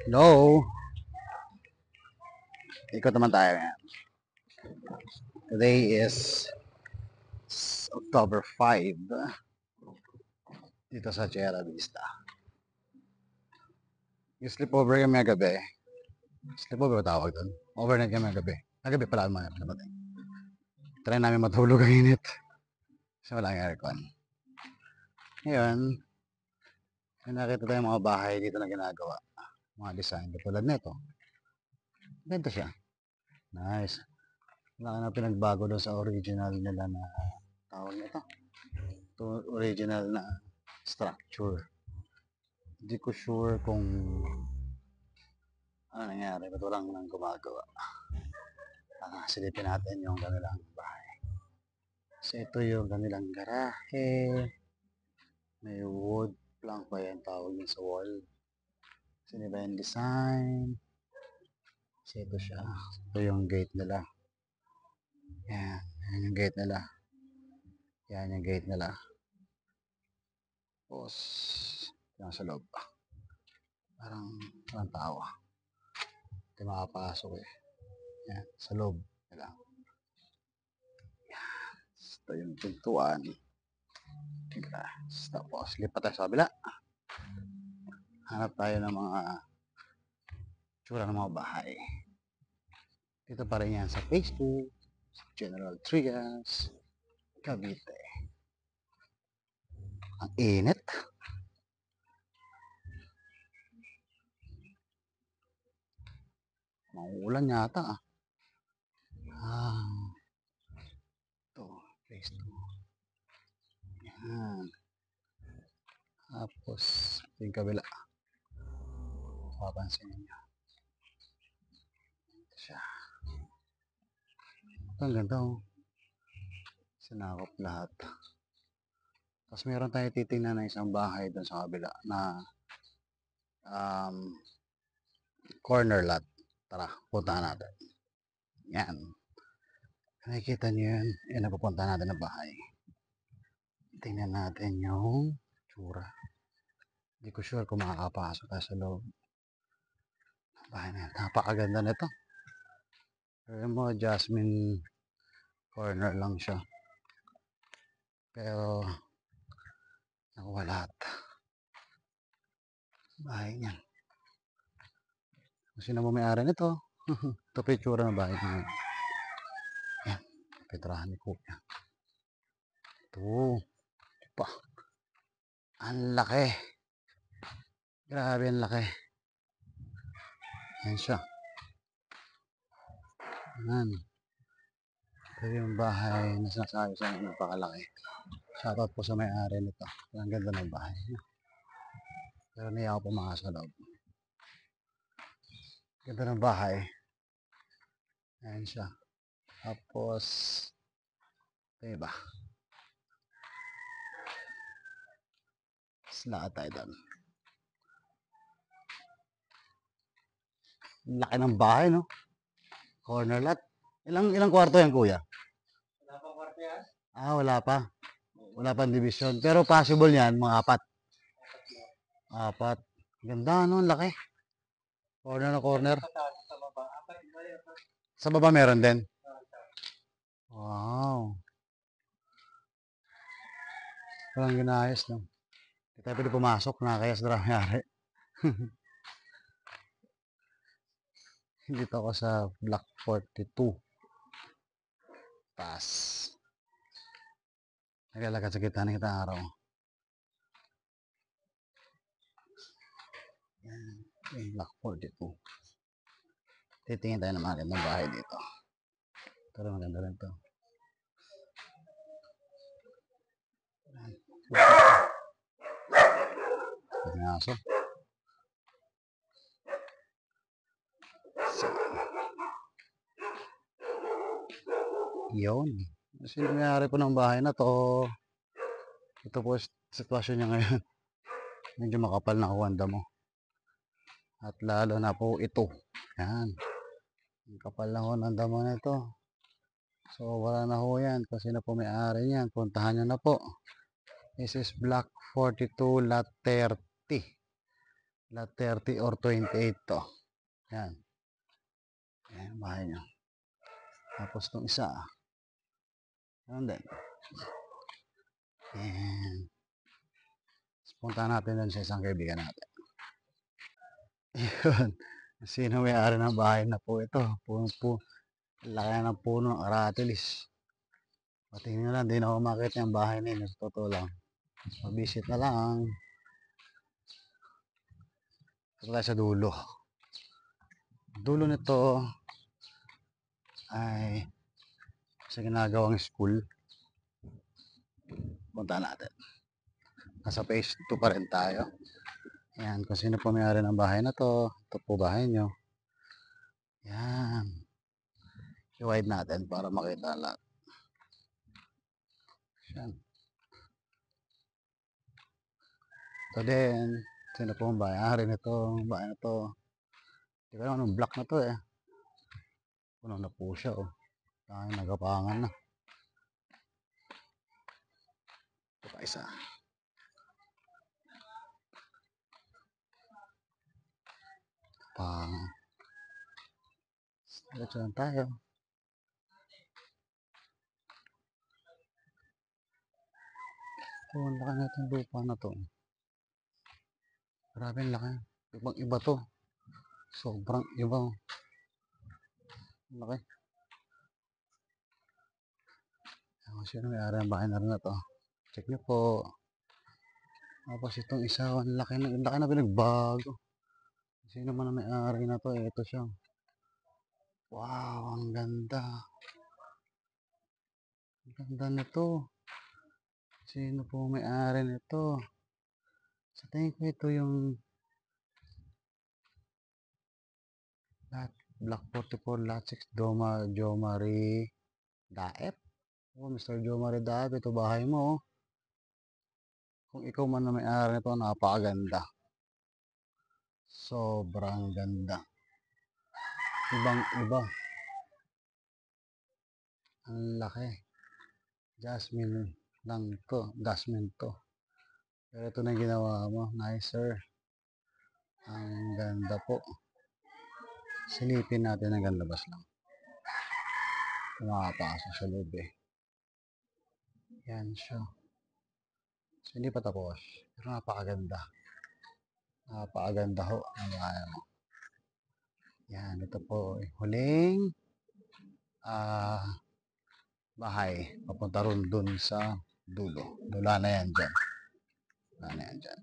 Hello! Ikot naman tayo ngayon. Today is October 5 dito sa Sierra Vista. Yung sleepover kami gabi. Sleepover ba tawag doon? Overnight kami gabi. Gabi pala mga natin. Try namin matulog ang init. Kasi wala yung aircon. Ngayon, may nakita tayong mga bahay dito na ginagawa. Mga design. Katulad nito. Ganda siya. Nice. Wala na pinagbago doon sa original nila na tawag nito. Ito original na structure. Hindi ko sure kung ano nangyari. Ba't walang nang gumagawa. Silipin natin yung kanilang bahay. So ito yung kanilang garahe. May wood plank pa yan tawag yun sa wall. So diba yung design. So ito siya. Ito yung gate nila. Yan. Yan yung gate nila. Yan yung gate nila. Tapos yan sa loob. Parang tao. Hindi makapasok eh. Yan. Sa loob nila. Yan. Ito yung pintuan. Tapos lipat tayo sa kabila. Hanap tayo ng mga tsura ng mga bahay. Dito pa rin yan sa Phase 2, sa General Trias, Cavite. Ang init. Mauulan yata ah. Ito, Phase 2. Yan. Tapos, yung kabila. Papansin niyo. Ito siya. Ito ang ganda oh. Sinakop lahat. Tapos meron tayo titingnan na isang bahay doon sa kabila na corner lot. Tara, puntahan natin. Yan. Nakikita niyo yan. Yan ang pupunta natin ng bahay. Tingnan natin yung tsura. Hindi ko sure kung makakapasok tayo sa loob. Bahay na yan. Napakaganda nito. Pero mo, Jasmine corner lang siya. Pero nakuha lahat. Bahay niyan. Kung sino mo may-ari nito. Ito pa yung tsura ng bahay niya. Yan. Petrahan ni Kuya. Ito. Pa. Ang laki. Grabe ang laki. Yan siya. Yan. Ito yung bahay na sinasabi sa inyo. Napakalaki. Shoutout po sa may-ari nito. Ang ganda ng bahay. Pero niya ako pumasok sa loob. Ganda ng bahay. Ayan siya. Tapos, ito ba? Lakad tayo doon. Laki ng bahay, no? Corner lot. Ilang kwarto yan, kuya? Wala pang kwarto yan? Wala pa. Wala pang division. Pero possible yan, mga apat. Apat. Ganda, no? Laki. Corner na corner. Sa baba. Sa baba meron din. Wow. Parang ginayos, no? Hindi tayo pwede pumasok. Nakakaya sa nangyari. Dito ako sa Block 42. Taas. Naglalakad sa gitna ng kitang araw. Yan. Block 42. Titingin tayo ng mga gandang bahay dito. Pero maganda rin ito. Pinaso. Yun. Kasi nangyari po ng bahay na to. Ito po sitwasyon niya ngayon. Medyo makapal na kuwanda mo. At lalo na po ito. Yan. Ang kapal na ho ng damo na ito. So wala na ho yan. Kasi na po may-ari niyan. Puntahan nyo na po. This is Block 42 Lot 30. Lot 30 or 28 to. Yan. Yan ang bahay nyo. Tapos itong isa. Yan din. And punta natin dun sa isang kaibigan natin. Yun. Sino may-ari ng bahay na po ito? Laki na ng puno ng aratilis. Patingin nyo lang, di na ako makita yung bahay na yun. Sa totoo lang. Mabisit na lang. Ito tayo sa dulo. Dulo nito ay sa ginagawang school. Punta natin. Nasa phase 2 pa rin tayo. Yan, kung sino po may-ari ng bahay na to. Ito po bahay nyo. Yan. I-wide natin para makita lahat. Yan. Ito din. Sino po ang bahay nito? Bahay na to. Hindi ko alam anong block na to eh. Puno na po siya oh. Tayo nagapangan na. Ito pa isa. Pang. Diretso lang tayo. Ito, ang laki na itong lupa na to. Grabe ang laki. Ibang iba to. Sobrang iba. Ang laki. Kung sino may-ari ang bahay na rin na to. Check nyo po. Tapos itong isa, ang laki na pinagbago. Sino man ang may-ari na to, ito siya. Wow, ang ganda. Ang ganda nito. Sino po may-ari nito? Sa tingin ko ito yung Block 44, Lot 6, Jomari Daep. Oh, Mr. Jomari Daep, ito bahay mo. Oh. Kung ikaw man na may-ari nito, napakaganda. Sobrang ganda. Ibang iba. Ang laki. Jasmine lang to. Jasmine to. Pero ito na ginawa mo. Nicer. Ang ganda po. Silipin natin hanggang labas lang. Makapasok sa loob eh. Yan siya. So, hindi pa tapos. Pero napakaganda. Napakaganda ho. Ang kaya mo. Yan. Ito po. Huling bahay. Papunta ron dun sa dulo. Wala na yan dyan. Wala na yan dyan.